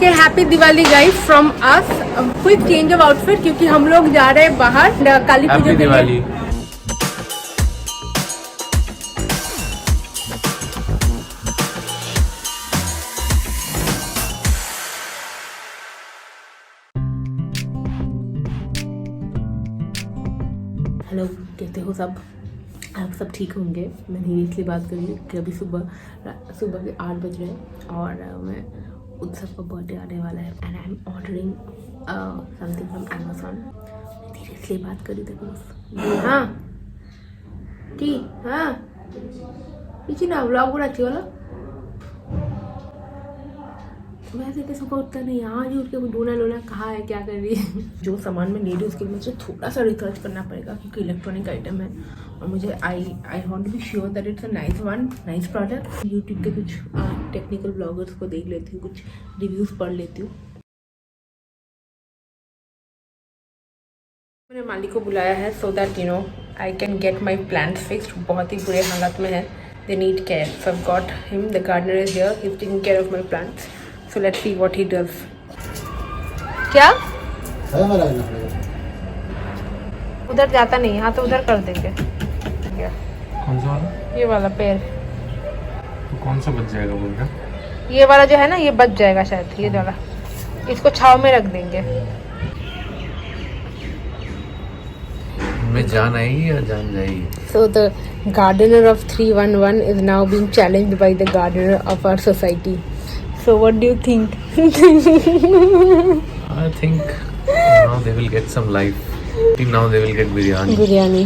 Okay happy Diwali guys from us. Quick change of outfit क्योंकि हम लोग जा रहे हैं बाहर काली पूजा के लिए। हेलो, कहते हो सब आप सब ठीक होंगे। मैं धीरे इसलिए बात कर रही हूँ कि अभी सुबह के 8 बज रहे हैं और मैं उत्सव का बर्थडे आने वाला है and I am ordering something from Amazon. धीरे इसलिए बात कर रही थी। हाँ ठीक, हाँ पीछे ना व्लॉग पूरा अच्छी वाला। वैसे तो सुबह उठता नहीं, आज ही उठ के ढूंढना लोना कहाँ है, क्या कर रही है। जो सामान मैं ले रही हूँ उसके लिए मुझे थोड़ा सा रिसर्च करना पड़ेगा क्योंकि इलेक्ट्रॉनिक आइटम है और मुझे I want to be sure that it's a nice product. YouTube के कुछ टेक्निकल ब्लॉगर्स को देख लेती हूँ, कुछ रिव्यूज़ पढ़ लेती हूँ। मैंने मालिक को बुलाया है so that you know I can get my plants fixed. बहुत ही बुरे हालात में है, they need care. So I got him, the gardener is here, he is taking care of my plants. So let's see what he does. क्या? उधर जाता नहीं, यहाँ तो उधर कर देंगे। कौन सा वाला? ये वाला पेड़। तो कौन सा बच जाएगा बोल रहा? ये वाला जो है ना, ये बच जाएगा शायद, ये वाला। इसको छाव में रख देंगे। मैं जान आएगी या जान जाएगी? So the gardener of 311 is now being challenged by the gardener of our society. So what do you think? I think now they will get some life. I think now they will get biryani.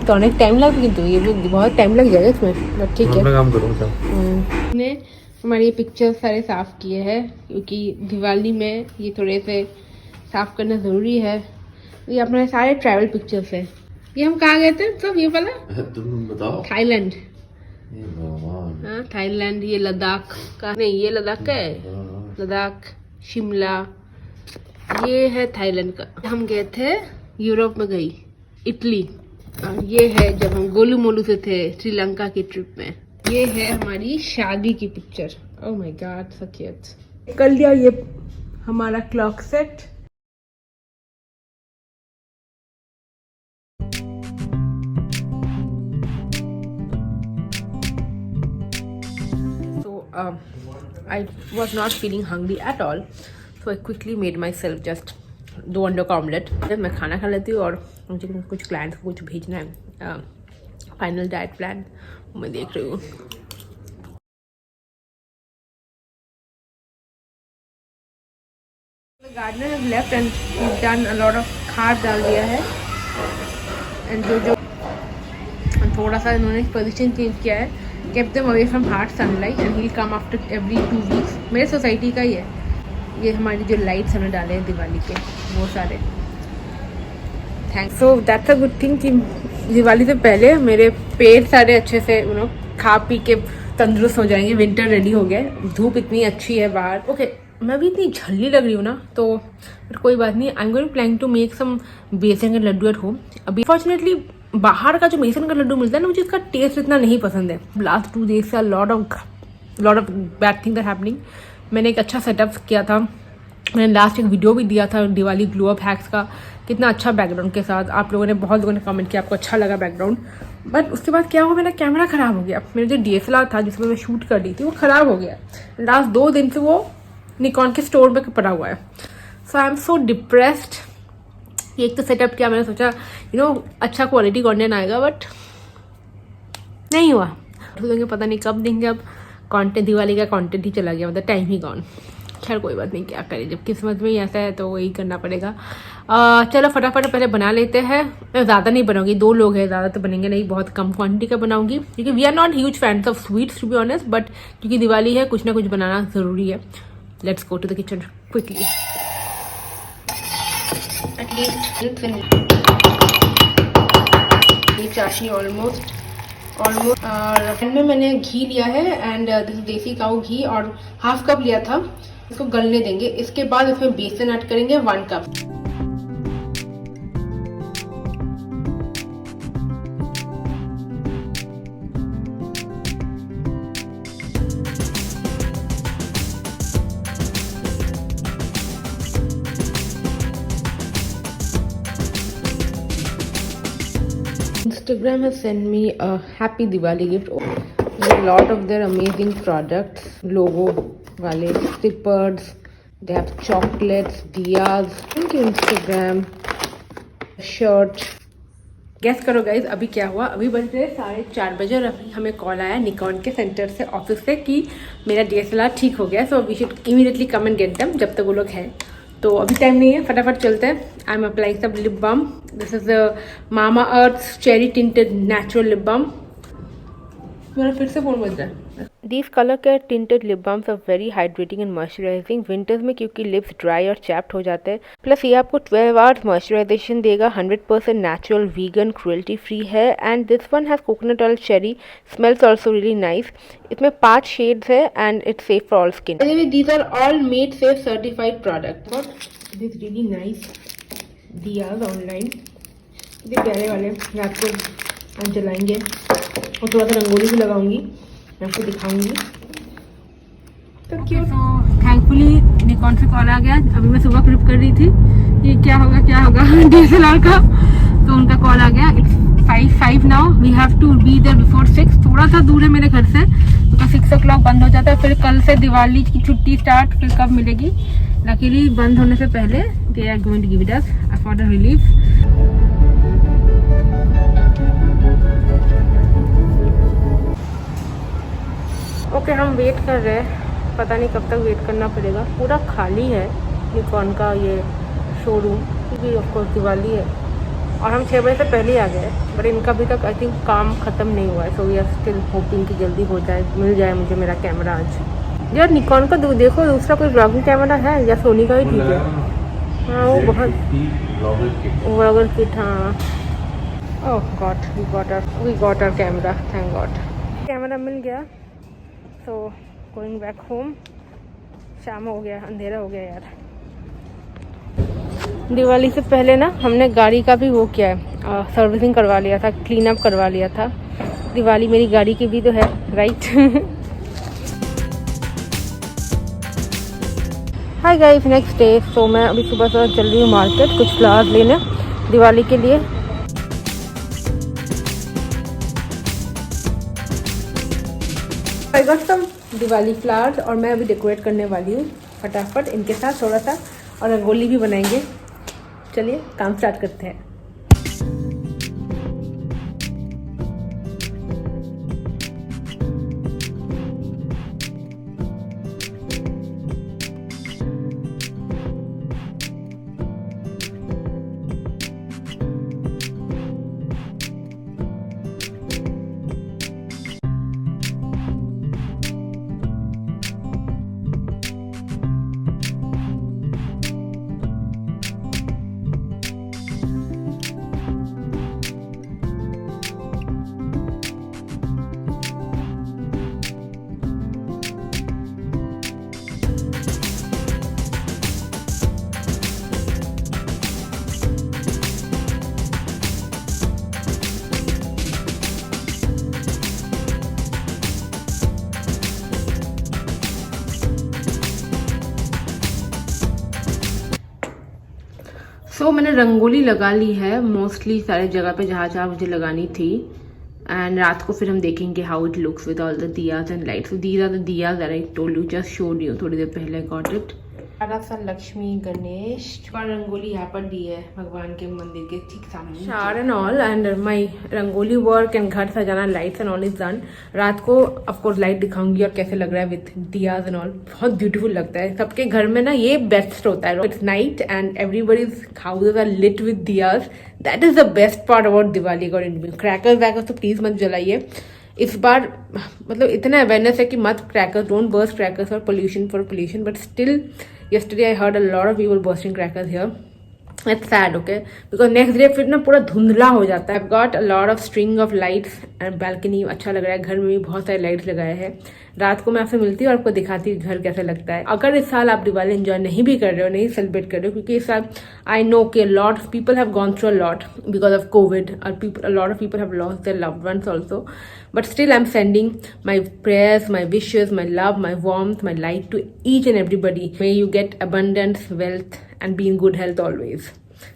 तो अनेक time लग, किंतु ये भी बहुत time लग जाएगा इसमें, बट ठीक है। मैं काम करूँगा। ने हमारे ये पिक्चर सारे साफ किए हैं क्योंकि दिवाली में ये थोड़े से साफ करना ज़रूरी है। ये अपने सारे ट्रैवल पिक्चर्स हैं। ये हम कहाँ गए थे सब? ये वाला तुम बताओ। थाईलैंड। हाँ थाईलैंड, ये लद्दाख का नहीं, ये लद्दाख का है, लद्दाख, शिमला, ये है थाईलैंड का। हम गए थे यूरोप में, गई इटली। और ये है जब हम गोलू मोलू से थे श्रीलंका की ट्रिप में। ये है हमारी शादी की picture. Oh my God so cute. कर लिया ये हमारा clock set. I was not feeling hungry at all, so I quickly made myself just 2 अंडों का ऑमलेट। मैं खाना खा लेती हूँ और मुझे कुछ क्लाइंट्स को कुछ भेजना है, फाइनल डाइट प्लान मैं देख रही हूँ। Gardener has left and he's done a lot of खाद डाल दिया है एंड जो थोड़ा सा इन्होंने पोजीशन चेंज किया है, kept them away from hard sunlight and he'll come after every 2 weeks। मेरे सोसाइटी का ही है। ये हमारी जो लाइट्स हमने डाले हैं दिवाली के, वो सारे। Thanks. So that's a good thing कि दिवाली से पहले मेरे पेड़ सारे अच्छे से यू नो खा पी के तंदुरुस्त हो जाएंगे। विंटर रेडी हो गया है, धूप इतनी अच्छी है बाहर। ओके मैं भी इतनी झल्ली लग रही हूँ ना, तो कोई बात नहीं। I am going planning to make some besan के लड्डू एट होम। अभी फॉर्चुनेटली बाहर का जो बेसन का लड्डू मिलता है ना, मुझे इसका टेस्ट इतना नहीं पसंद है। लास्ट 2 डेज से lot of bad things are happening. मैंने एक अच्छा सेटअप किया था, मैंने लास्ट एक वीडियो भी दिया था दिवाली ग्लो अप हैक्स का, कितना अच्छा बैकग्राउंड के साथ। आप लोगों ने बहुत लोगों ने कमेंट किया आपको अच्छा लगा बैकग्राउंड। बट उसके बाद क्या हुआ, मेरा कैमरा ख़राब हो गया। मेरा जो DSLR था जिसमें मैं शूट कर रही थी वो ख़राब हो गया। लास्ट 2 दिन से वो निकॉन के स्टोर में पड़ा हुआ है। सो आई एम सो डिप्रेस्ड। एक तो सेटअप किया, मैंने सोचा यू नो अच्छा क्वालिटी कंटेंट आएगा, बट नहीं हुआ। तो पता नहीं कब देंगे। अब कंटेंट, दिवाली का कंटेंट ही चला गया, मतलब टाइम ही गॉन। खैर कोई बात नहीं, क्या करें, जब किस्मत में ही ऐसा है तो वही करना पड़ेगा। चलो फटाफट पहले बना लेते हैं। मैं ज़्यादा नहीं बनाऊंगी, 2 लोग हैं, ज़्यादा तो बनेंगे नहीं, बहुत कम क्वांटिटी का बनाऊंगी क्योंकि we are not huge fans of sweets to be honest, but क्योंकि दिवाली है कुछ ना कुछ बनाना ज़रूरी है। Let's go to the kitchen quickly. ये चाशनी ऑलमोस्ट और में मैंने घी लिया है एंड दिस देसी काऊ घी और 1/2 कप लिया था। इसको गलने देंगे। इसके बाद इसमें बेसन ऐड करेंगे 1 cup. Instagram has sent me a happy Diwali gift with a lot of their amazing products, logo wale stickers, they have chocolates, diyas. Thank you Instagram. Shirt. Guess करो गाइज अभी क्या हुआ, अभी बज रहे 4:30 बजे और अभी हमें कॉल आया निकॉन के सेंटर से, ऑफिस से, कि मेरा DSLR ठीक हो गया, so we should immediately come and get them जब तक वो लोग हैं। तो अभी टाइम नहीं है, फटाफट चलते हैं। आई एम अप्लाइंग सब lip balm. This is the Mamaearth cherry tinted natural lip balm. मेरा फिर से फोन बज रहा है। These color care tinted lip balms are very hydrating and moisturizing winters में, क्योंकि लिप्स ड्राई और चैप्ड हो जाते हैं। प्लस ये आपको 12 आवर्स मॉइस्चराइजेशन देगा, 100% नेचुरल, वीगन, क्रुएल्टी फ्री है। And this one has coconut oil cherry, smells also really nice. इसमें 5 शेड्स है and it's safe for all skin. These are all made safe certified product. But this really nice diyas online, ये प्यारे वाले रात को आज जलाएंगे और थोड़ा सा रंगोली भी लगाऊंगी, मैं आपको दिखाऊंगी। तो क्यों थैंकफुली निकॉन से कॉल आ गया। अभी मैं सुबह क्लिप कर रही थी ये क्या होगा DSLR का, तो उनका कॉल आ गया। It's 5 now, we have to be there before 6। थोड़ा सा दूर है मेरे घर से, तो 6 o'clock बंद हो जाता है। फिर कल से दिवाली की छुट्टी स्टार्ट, फिर कब मिलेगी? लकीली बंद होने से पहले they are going to give us for the relief. Okay, हम वेट कर रहे हैं, पता नहीं कब तक वेट करना पड़ेगा। पूरा खाली है निकॉन का ये शोरूम, क्योंकि ऑफकोर्स दिवाली है और हम 6 बजे से पहले ही आ गए, बट इनका अभी तक आई थिंक काम ख़त्म नहीं हुआ है। So we are still hoping कि जल्दी हो जाए, मिल जाए मुझे मेरा कैमरा आज। यार निकॉन का देखो दूसरा कोई ब्लॉगिंग कैमरा है या सोनी का ही ठीक है? हाँ वो बहुत व्लॉगर किट। हाँ, oh God, we got our camera, thank God camera मिल गया। तो गोइंग बैक होम। शाम हो गया, अंधेरा हो गया यार। दिवाली से पहले ना हमने गाड़ी का भी वो किया है, सर्विसिंग करवा लिया था, क्लीन अप करवा लिया था। दिवाली मेरी गाड़ी की भी तो है, right? Hi guys, next day. So मैं अभी सुबह सुबह चल रही हूँ मार्केट कुछ फ्लावर्स लेने दिवाली के लिए। I got some Diwali flowers और मैं अभी डेकोरेट करने वाली हूँ फटाफट इनके साथ थोड़ा सा, और रंगोली भी बनाएंगे। चलिए काम स्टार्ट करते हैं। सो मैंने रंगोली लगा ली है मोस्टली सारी जगह पे जहाँ जहाँ मुझे लगानी थी। एंड रात को फिर हम देखेंगे how it looks with all the diyas and lights. These are the diyas that I told you, just showed you थोड़ी देर पहले। Got it. बड़ा सा लक्ष्मी गणेश का रंगोली यहाँ पर दी है भगवान के मंदिर के ठीक सामने। शार and all and my rangoli work and घर सजाना, lights and all is done. रात को ऑफकोर्स लाइट दिखाऊंगी और कैसे लग रहा है विथ दियाज एंड ऑल। बहुत ब्यूटीफुल लगता है। सबके घर में ना ये बेस्ट होता है। It's night and everybody's houses are lit with diyas. That is the best part about Diwali. Crackers वैकर्स तो प्लीज मत जलाइए इस बार। मतलब इतना अवेयरनेस है कि मत crackers, don't burst crackers for pollution, but still yesterday I heard a lot of people bursting crackers here. It's sad, okay? Because next day फिर ना पूरा धुंधला हो जाता है. I've got a lot of string of lights and balcony. अच्छा लग रहा है. घर में भी बहुत सारे लाइट्स लगाए हैं. रात को मैं आपसे मिलती हूँ और आपको दिखाती हूँ घर कैसा लगता है. अगर इस साल आप दिवाली एंजॉय नहीं भी कर रहे हो, नहीं सेलिब्रेट कर रहे हो, क्योंकि इस साल आई नो कि lot of people have gone through a lot because of Covid और a lot of people have lost their loved ones also. But still I'm sending my prayers, my wishes, my love, my warmth, my light to each and everybody. May you get abundance, wealth and be in good health always.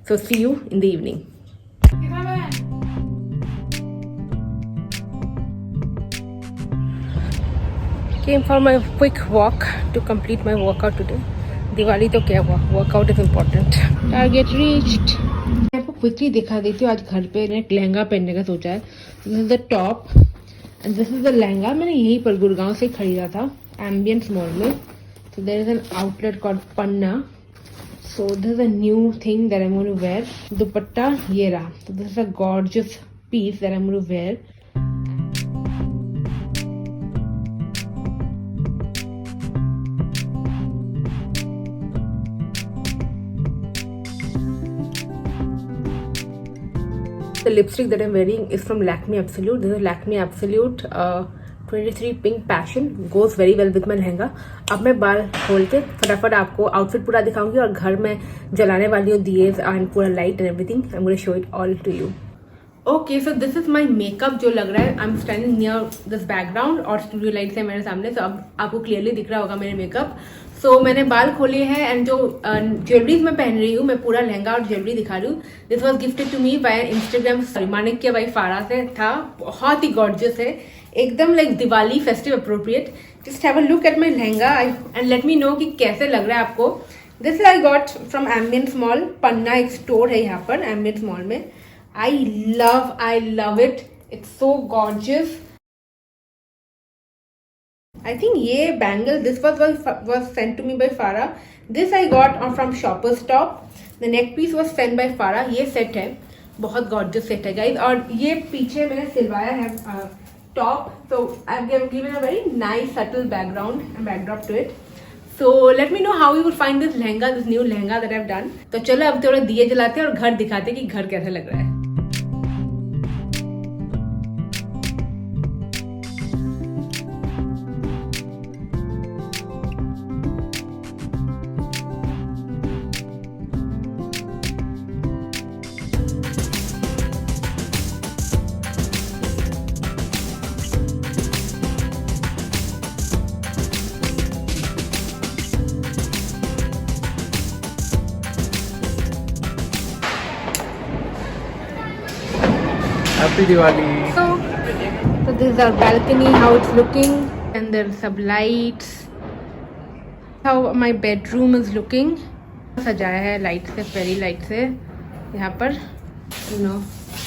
So see you in the evening. Came for my quick walk to complete my workout today. Diwali तो क्या हुआ, workout is important. Target reached. मैं आपको quickly दिखा देती हूँ. आज घर पे मैंने एक लहंगा पहनने का सोचा है. This is the top and this is the lehenga. मैंने यहीं पर गुड़गांव से खरीदा था, एम्बियंस मॉल में. So there is an outlet called Panna. So this is a new thing that I am going to wear. Dupatta ये रहा. So this is a gorgeous piece that I'm going to wear. The lipstick that I'm wearing is from Lakme Absolute. This is Lakme Absolute 23 Pink Passion. Goes very well with my lehenga. अब मैं बाल खोल के फटाफट आपको outfit पूरा दिखाऊंगी और घर में जलाने वाली हूँ दिए एंड पूरा light and everything. I am going to show it all to you. Okay, so this is my makeup जो लग रहा है. I am standing near this background और स्टूडियो लाइट्स है मेरे सामने. तो अब आपको क्लियरली दिख रहा होगा मेरे मेकअप. सो मैंने बाल खोले हैं एंड जो ज्वेलरीज मैं पहन रही हूँ, मैं पूरा लहंगा और ज्वेलरी दिखा रही हूँ. This was gifted to me by Instagram. Manikya by Fara से था. बहुत ही गॉर्जियस है, एकदम like Diwali festive appropriate. Just have a look at my lehenga and let me know कि कैसे लग रहा है आपको. This I got from Ambience Mall. Panna एक स्टोर है यहाँ पर एम्बियंस मॉल में. I love it. It's so gorgeous. I think ये bangle, this was sent to me by Farah. This I got from Shoppers Stop. The neck piece was sent by Farah. ये set है, बहुत gorgeous set है guys. और ये पीछे मैंने सिलवाया है top. So I've given a very nice subtle background and backdrop to it. So let me know how you will find this lehenga, this new lehenga that I've done. तो चलो अब थोड़ा दिए जलाते हैं और घर दिखाते हैं कि घर कैसा लग रहा है. Happy Diwali. So this is our balcony, how it's looking, and there's some lights. How my bedroom is looking. सजाया है लाइट से, फेरी लाइट से. यहाँ पर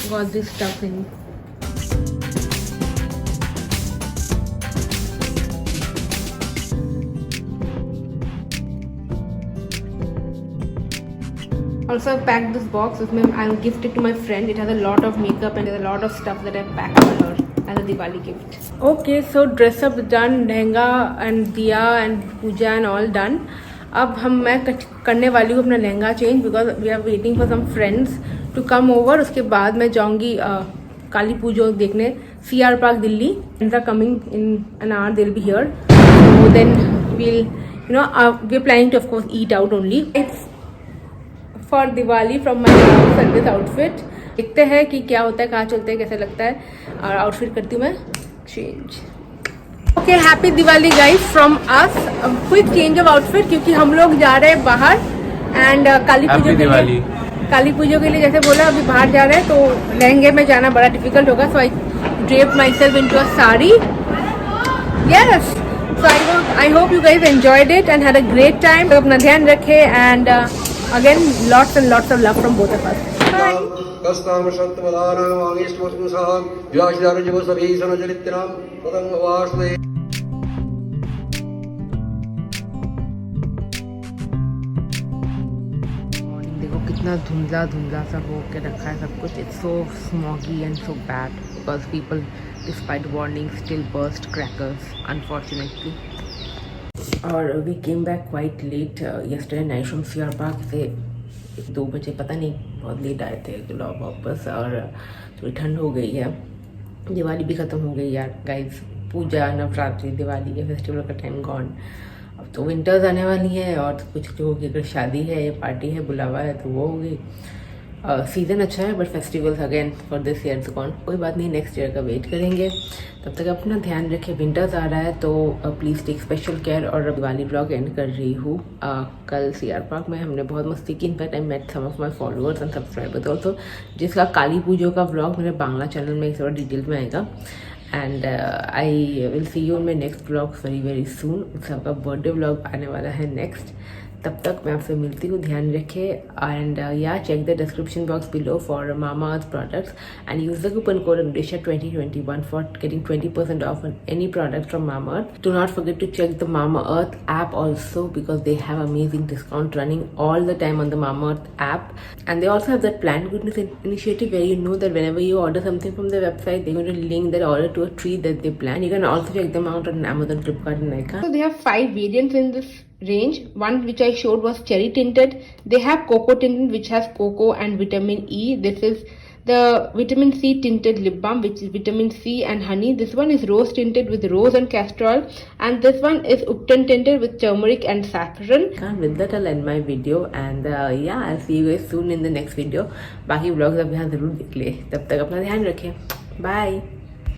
got this stuff in. Also, I packed this box with me. I'll gift it to my friend. It has a lot of makeup and there's a lot of stuff that I packed for her as a Diwali gift. Okay, so dress up done, lehenga and diya and puja and all done. अब मैं करने वाली हूँ अपना lehenga change because we are waiting for some friends to come over. उसके बाद मैं जाऊँगी काली पूजा देखने CR Park Delhi. Friends are coming in an hour, they will be here. So then we'll we are planning to of course eat out only. It's for Diwali from my house and this outfit. देखते हैं कि क्या होता है, कहाँ चलते हैं, कैसे लगता है. और आउटफिट करती हूँ मैं change. Okay, happy Diwali guys from us. Quick change of outfit क्योंकि हम लोग जा रहे हैं बाहर एंड काली पूजा के लिए जैसे बोला अभी बाहर जा रहे हैं तो लहंगे में जाना बड़ा डिफिकल्ट होगा. So I draped myself into a sari. Yes, so I hope you guys enjoyed it and had a great time. तो अपना ध्यान रखें and again lots and lots of love from both of us. Bye. कस्ताम शब्दवदानां वागीष्टवस्मसः व्यासदारजवसभीसनचरित्रां पदं वासुदे. Morning देखो कितना धुंधला धुंधला सा हो के रखा है सब कुछ. It's so smoggy and so bad because people despite warning still burst crackers unfortunately. और we came back quite late yesterday night from CR Park से 2 बजे, पता नहीं बहुत लेट आए थे तो लॉ वापस. और थोड़ी ठंड हो गई है. दिवाली भी ख़त्म हो गई यार गाइस. पूजा, नवरात्रि, दिवाली के फेस्टिवल का टाइम गॉन. अब तो विंटर्स आने वाली है और कुछ जो होगी, अगर शादी है या पार्टी है, बुलावा है तो वो होगी. सीज़न अच्छा है but festivals again for this year कौन. कोई बात नहीं, नेक्स्ट ईयर का वेट करेंगे. तब तक अपना ध्यान रखें. विंटर्स आ रहा है तो प्लीज़ टेक स्पेशल केयर. और दिवाली ब्लॉग एंड कर रही हूँ. कल CR Park में हमने बहुत मस्ती की. In fact I met some of my followers and subscribers also. जिसका काली पूजा का ब्लॉग मेरे बांग्ला चैनल में थोड़ा डिटेल में आएगा. And I will see you in my next blog very very soon. सबका बर्थडे ब्लॉग आने वाला है नेक्स्ट. तब तक मैं आपसे मिलती हूँ. ध्यान रखें. एंड या check the description box below for Mamaearth products and use the coupon code Nisha2021 for getting 20% off on any product from Mamaearth. Do not forget to check the Mamaearth app also because they have amazing discount running all the time on the Mamaearth app. And they also have that Plant Goodness initiative where you know that whenever you order something from their website, they're going to link that order to a tree that they plan. You can also check them out on Amazon, Flipkart and Nykaa. So they have 5 variants in this range. One which I showed was cherry tinted. They have cocoa tinted which has cocoa and vitamin E. This is the vitamin C tinted lip balm which is vitamin C and honey. This one is rose tinted with rose and castor oil, and this one is Upton tinted with turmeric and saffron. With that I'll end my video and yeah, I'll see you guys soon in the next video. बाकी vlogs आप यहाँ जरूर देख ले. तब तक अपना ध्यान रखें. Bye.